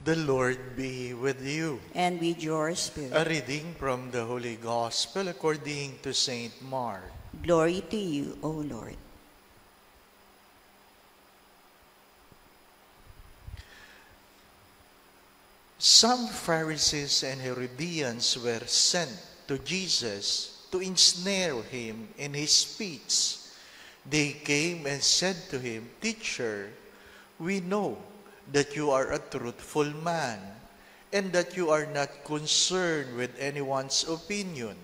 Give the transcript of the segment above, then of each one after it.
The Lord be with you. And with your spirit. A reading from the Holy Gospel according to Saint Mark. Glory to you, O Lord. Some Pharisees and Herodians were sent to Jesus to ensnare him in his speech. They came and said to him, "Teacher, we know that you are a truthful man and that you are not concerned with anyone's opinion.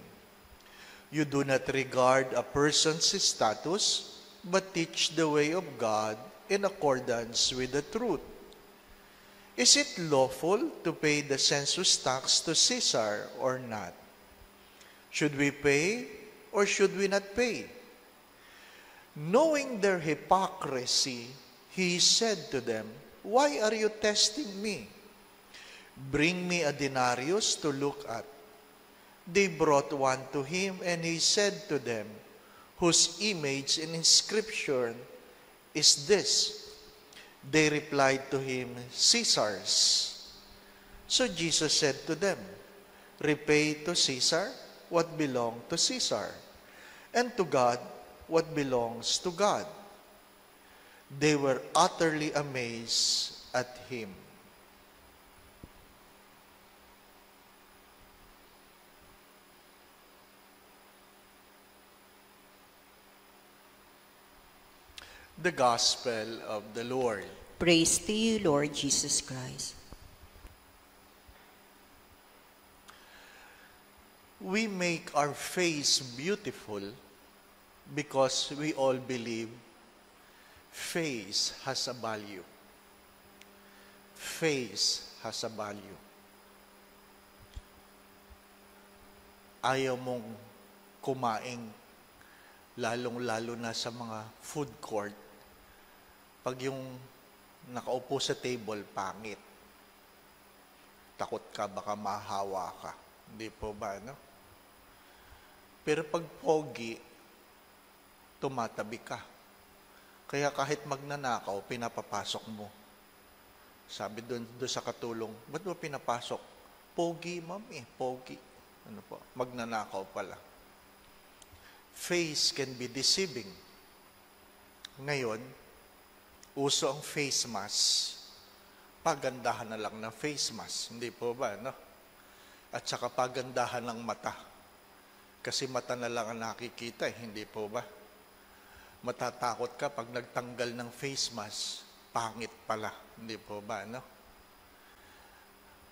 You do not regard a person's status, but teach the way of God in accordance with the truth. Is it lawful to pay the census tax to Caesar or not? Should we pay or should we not pay?" Knowing their hypocrisy, he said to them, "Why are you testing me? Bring me a denarius to look at." They brought one to him, and he said to them, "Whose image and inscription is this?" They replied to him, "Caesar's." So Jesus said to them, "Repay to Caesar what belongs to Caesar, and to God what belongs to God." They were utterly amazed at him. The Gospel of the Lord. Praise to you, Lord Jesus Christ. We make our face beautiful because we all believe face has a value. Face has a value. Ayaw mong kumain, lalong-lalo na sa mga food court, pag yung nakaupo sa table, pangit. Takot ka, baka mahawa ka. Hindi po ba, no? Pero pag pogi, tumatabi ka. Kaya kahit magnanakaw, pinapapasok mo. Sabi doon sa katulong, ba't mo pinapasok? Pogi, mami, pogi. Ano po? Magnanakaw pala. Face can be deceiving. Ngayon, uso ang face mask. Pagandahan na lang ng face mask. Hindi po ba, no? At saka pagandahan ng mata. Kasi mata na lang ang nakikita, hindi po ba? Matatakot ka pag nagtanggal ng face mask, pangit pala. Hindi po ba, no?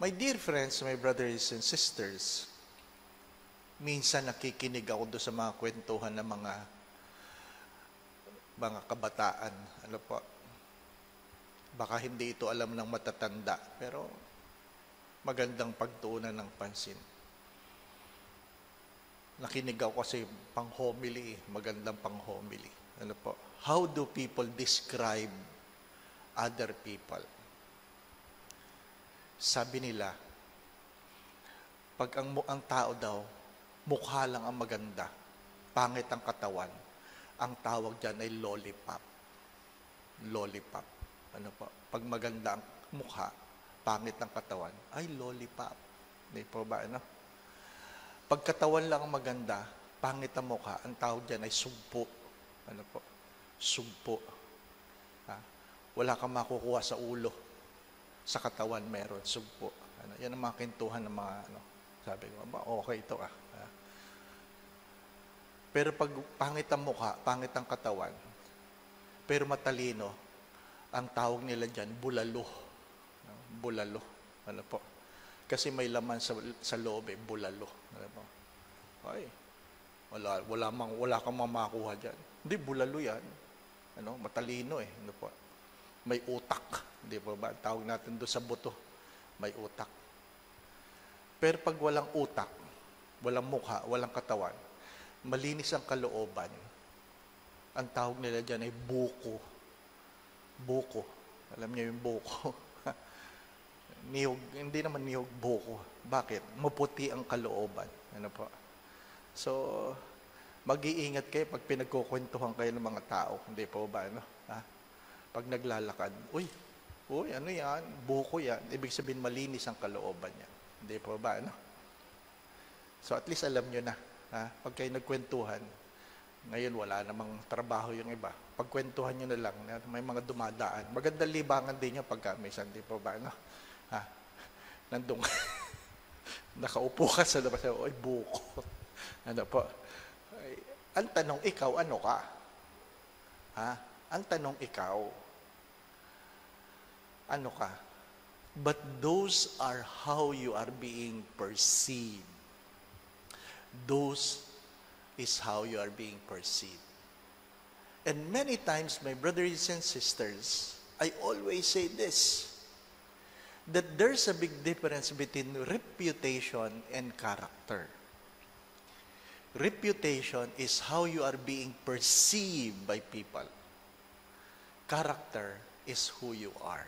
My dear friends, my brothers and sisters, minsan nakikinig ako doon sa mga kwentuhan ng mga kabataan. Ano po? Baka hindi ito alam ng matatanda, pero magandang pagtuunan ng pansin. Nakinig ako kasi pang-homily, magandang pang-homily. Ano po? How do people describe other people? Sabi nila, pag ang tao daw, mukha lang ang maganda, pangit ang katawan, ang tawag dyan ay lollipop. Lollipop. Ano po? Pag maganda ang mukha, pangit ang katawan, ay lollipop. Hindi po ba, ano? Pag katawan lang ang maganda, pangit ang mukha, ang tawag dyan ay sugpo. Ano po? Sugpo. Ha? Wala kang makukuha sa ulo. Sa katawan meron, sugpo. Ano? Yan ang mga kintuhan ng mga, ano. Sabi ko, okay ito ah. Ha? Pero pag pangit ang mukha, pangit ang katawan, pero matalino, ang tawag nila dyan, bulalo. Bulalo. Ano po? Kasi may laman sa loob eh, bulalo. Ano po? Ay, wala kang mamakuha dyan. Hindi, bulalo yan. Ano? Matalino eh. Ano po? May utak. Hindi po ba? Tawag natin doon sa buto. May utak. Pero pag walang utak, walang mukha, walang katawan, malinis ang kalooban, ang tawag nila dyan ay buko. Buko. Alam niyo yung buko. Niyog, hindi naman niyog, buko. Bakit? Maputi ang kalooban. Ano po? So, mag-iingat kayo pag pinagkukwentuhan kayo ng mga tao. Hindi po ba? Ano? Ha? Pag naglalakad, uy, Uy, ano yan? Buko yan. Ibig sabihin, malinis ang kalooban niya. Hindi po ba, ano? So at least alam nyo na, ha? Pag kayo nagkwentuhan, ngayon wala namang trabaho yung iba. Pagkwentuhan nyo na lang, may mga dumadaan. Magandang libangan din nyo pagka may sandi po ba, ano? Ha? Nandung, nakaupo ka sa labas, oy, buko. Ano po? Ay, ang tanong, ikaw, ano ka? Ha? Ang tanong, ikaw, ano ka? But those are how you are being perceived. Those is how you are being perceived. And many times, my brothers and sisters, I always say this, that there's a big difference between reputation and character. Reputation is how you are being perceived by people. Character is who you are.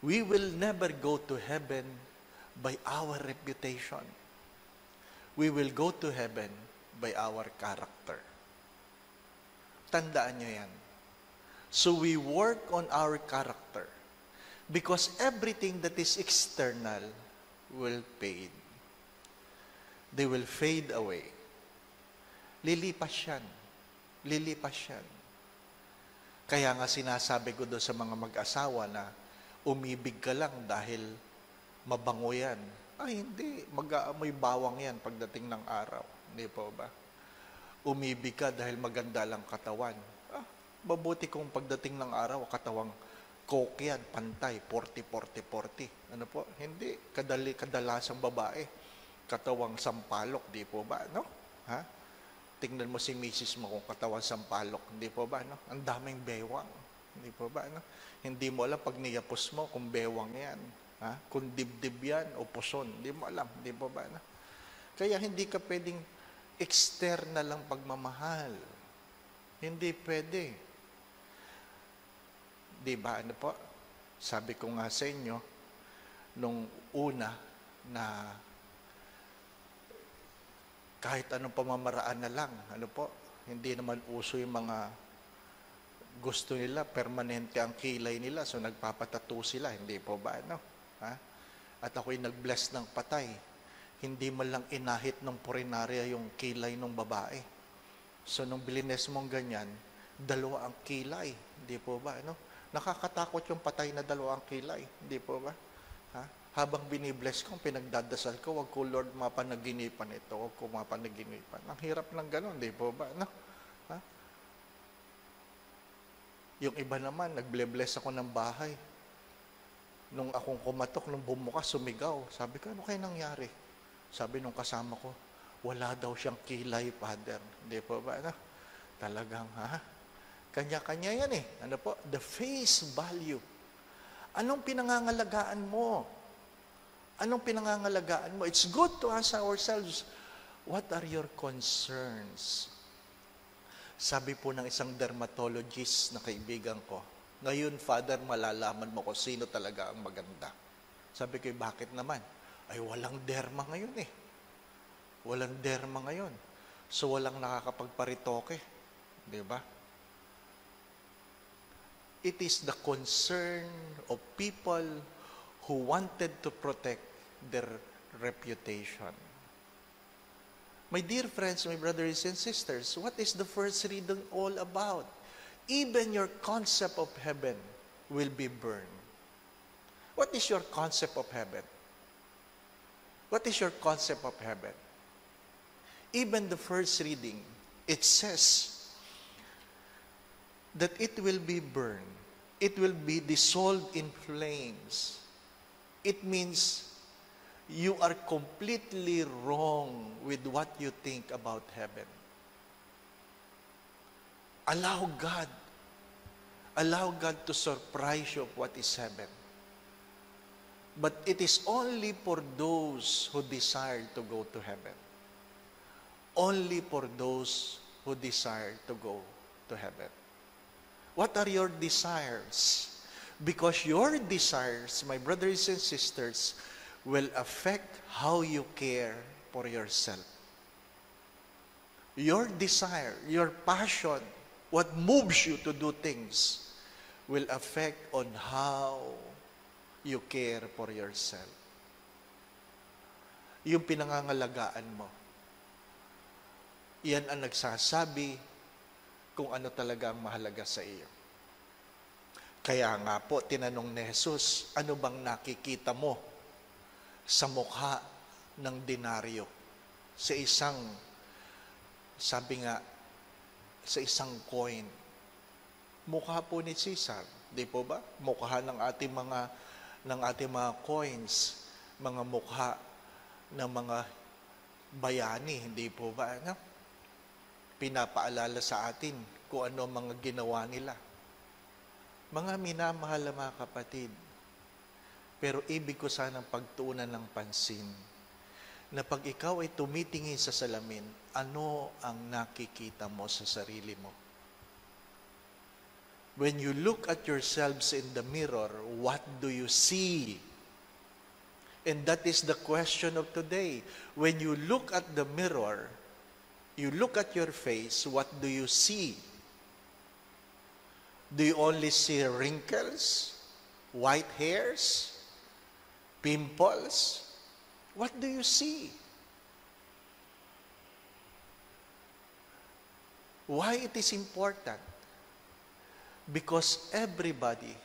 We will never go to heaven by our reputation. We will go to heaven by our character. Tandaan nyo yan. So we work on our character because everything that is external will fade. They will fade away. Lilipas yan. Lilipas yan. Kaya nga sinasabi ko doon sa mga mag-asawa na umibig ka lang dahil mabango yan. Ay, hindi. Mag-aamoy bawang yan pagdating ng araw. Hindi po ba? Umibig ka dahil maganda lang katawan. Mabuti kung pagdating ng araw, katawang coke yan, pantay, 40. Ano po? Hindi. Kadalasang babae. Katawang sampalok, di po ba? No? Ha? Tingnan mo si misis mo kung katawang sampalok. Hindi po ba? No? Ang daming bewang. Hindi po ba? No? Hindi mo alam pag niyapos mo kung bewang yan. Ha? Kung dibdib yan o puson. Hindi mo alam. Hindi po ba? No? Kaya hindi ka pwedeng external lang pagmamahal. Hindi pwede. Di ba? Ano po? Sabi ko nga sa inyo, nung una na kahit anong pamamaraan na lang, ano po, hindi naman uso yung mga gusto nila, permanente ang kilay nila, so nagpapatattoo sila, hindi po ba, ano? Ha? At ako'y nag-bless ng patay, hindi man lang inahit ng purinarya yung kilay ng babae. So nung bilines mong ganyan, dalawa ang kilay, hindi po ba, ano? Nakakatakot yung patay na dalawa ang kilay, hindi po ba? Ha? Habang binibless ko, pinagdadasal ko, wag ko Lord mapanaginipan ito, wag ko mapanaginipan. Ang hirap ng gano'n, di po ba? No? Ha? Yung iba naman, nagble-bless ako ng bahay. Nung akong kumatok, nung bumukas, sumigaw. Sabi ko, ano kayo nangyari? Sabi nung kasama ko, wala daw siyang kilay, Father. Di po ba? No? Talagang, ha? Kanya-kanya yan eh. Ano po? The face value. Anong pinangangalagaan mo? Anong pinangangalagaan mo? It's good to ask ourselves, what are your concerns? Sabi po ng isang dermatologist na kaibigan ko, ngayon, Father, malalaman mo kung sino talaga ang maganda. Sabi ko, bakit naman? Ay, walang derma ngayon eh. Walang derma ngayon. So, walang nakakapagparitoke. Di ba? It is the concern of people who wanted to protect their reputation. My dear friends, my brothers and sisters, what is the first reading all about? Even your concept of heaven will be burned. What is your concept of heaven? What is your concept of heaven? Even the first reading, it says that it will be burned. It will be dissolved in flames. It means you are completely wrong with what you think about heaven. Allow God to surprise you of what is heaven. But it is only for those who desire to go to heaven. Only for those who desire to go to heaven. What are your desires? Because your desires, my brothers and sisters, will affect how you care for yourself. Your desire, your passion, what moves you to do things, will affect on how you care for yourself. Yung pinangangalagaan mo. Yan ang nagsasabi kung ano talaga ang mahalaga sa iyo. Kaya nga po, tinanong ni Jesus, ano bang nakikita mo sa mukha ng denaryo? Sa isang, sabi nga, sa isang coin. Mukha po ni Caesar, di po ba? Mukha ng ating mga coins, mga mukha ng mga bayani, hindi po ba? Ano? Pinapaalala sa atin kung ano mga ginawa nila. Mga minamahal na mga kapatid, pero ibig ko sanang pagtuunan ng pansin na pag ikaw ay tumitingin sa salamin, ano ang nakikita mo sa sarili mo? When you look at yourselves in the mirror, what do you see? And that is the question of today. When you look at the mirror, you look at your face, what do you see? Do you only see wrinkles, white hairs, pimples? What do you see? Why it is important? Because everybody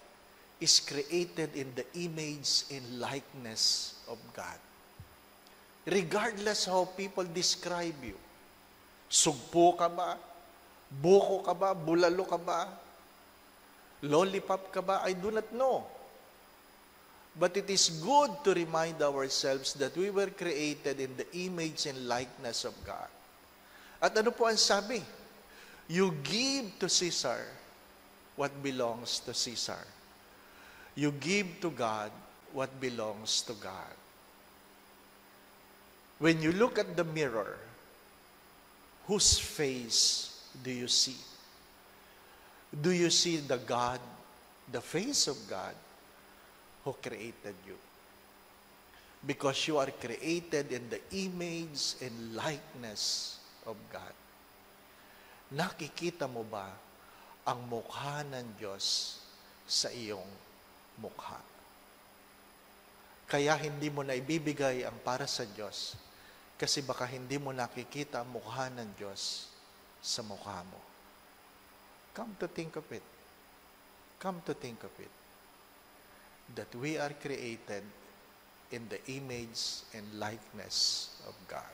is created in the image and likeness of God. Regardless how people describe you. Sugpo ka ba? Buko ka ba? Bulalo ka ba? Lollipop ka ba? I do not know. But it is good to remind ourselves that we were created in the image and likeness of God. At ano po ang sabi? You give to Caesar what belongs to Caesar. You give to God what belongs to God. When you look at the mirror, whose face do you see? Do you see the God, the face of God who created you? Because you are created in the image and likeness of God. Nakikita mo ba ang mukha ng Diyos sa iyong mukha? Kaya hindi mo na ibibigay ang para sa Diyos kasi baka hindi mo nakikita ang mukha ng Diyos sa mukha mo. Come to think of it. Come to think of it. That we are created in the image and likeness of God.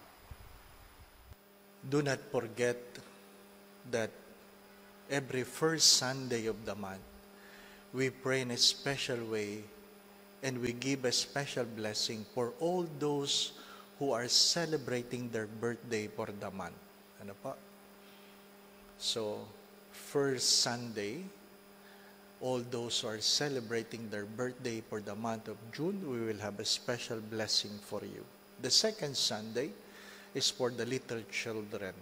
Do not forget that every first Sunday of the month, we pray in a special way and we give a special blessing for all those who are celebrating their birthday for the month. Ano pa? So, first Sunday, all those who are celebrating their birthday for the month of June, we will have a special blessing for you. The second Sunday is for the little children.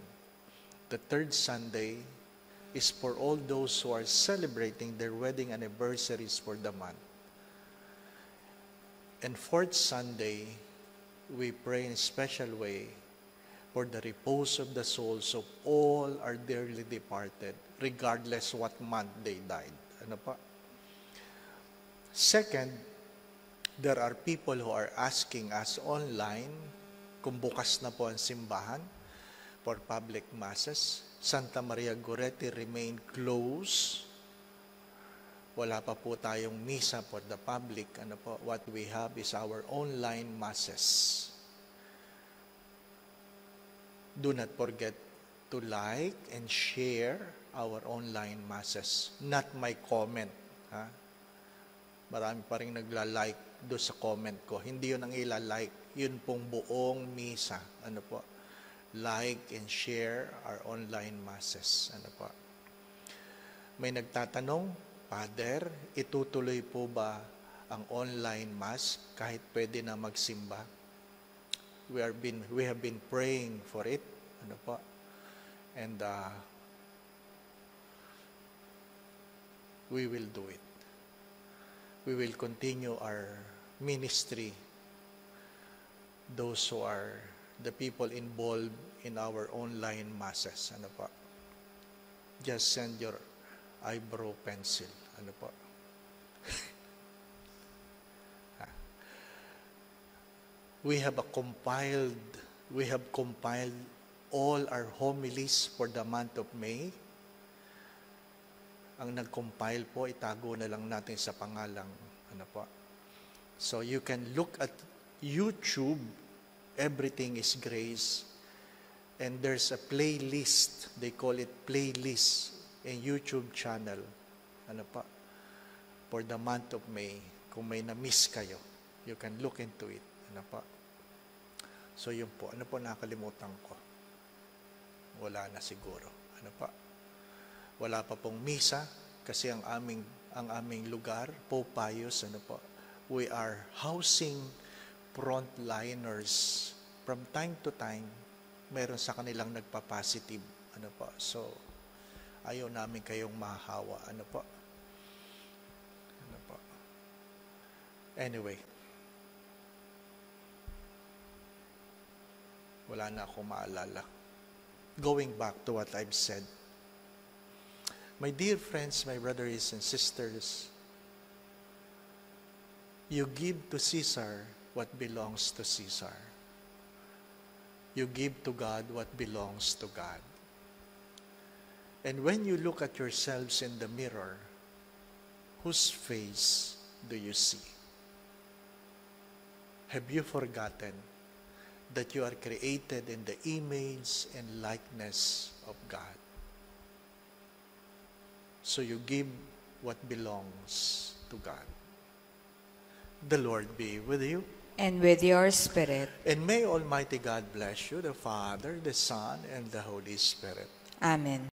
The third Sunday is for all those who are celebrating their wedding anniversaries for the month. And fourth Sunday, we pray in a special way for the repose of the souls of all our dearly departed, regardless what month they died. Ano pa? Second, there are people who are asking us online kung bukas na po ang simbahan for public masses. Santa Maria Goretti remain closed. Wala pa po tayong misa for the public. Ano po? What we have is our online masses. Do not forget to like and share our online masses. Not my comment. Ha? Marami pa rin nagla-like do sa comment ko. Hindi yun ang ila-like. Yun pong buong misa. Ano po? Like and share our online masses. Ano po? May nagtatanong, Father, itutuloy po ba ang online mass kahit pwede na magsimba? We have been praying for it. Ano po? And we will do it. We will continue our ministry. Those who are the people involved in our online masses. Ano po? Just send your eyebrow pencil. Ano Ano po? We have compiled all our homilies for the month of May. Ang nag-compile po, itago na lang natin sa pangalang, ano po. So you can look at YouTube, Everything is Grace, and there's a playlist, they call it playlist, in YouTube channel, ano po, for the month of May. Kung may na-miss kayo, you can look into it, ano po. So yun po, ano po nakalimutan ko? Wala na siguro, ano po. Wala pa pong misa kasi ang aming lugar, Pope Pius, ano po, we are housing frontliners. From time to time, meron sa kanilang nagpa-positive, ano po. So, ayaw namin kayong mahahawa, ano po. Ano po. Anyway, wala na akong maalala. Going back to what I've said, my dear friends, my brothers and sisters, you give to Caesar what belongs to Caesar. You give to God what belongs to God. And when you look at yourselves in the mirror, whose face do you see? Have you forgotten that you are created in the image and likeness of God? So you give what belongs to God. The Lord be with you. And with your spirit. And may Almighty God bless you, the Father, the Son, and the Holy Spirit. Amen.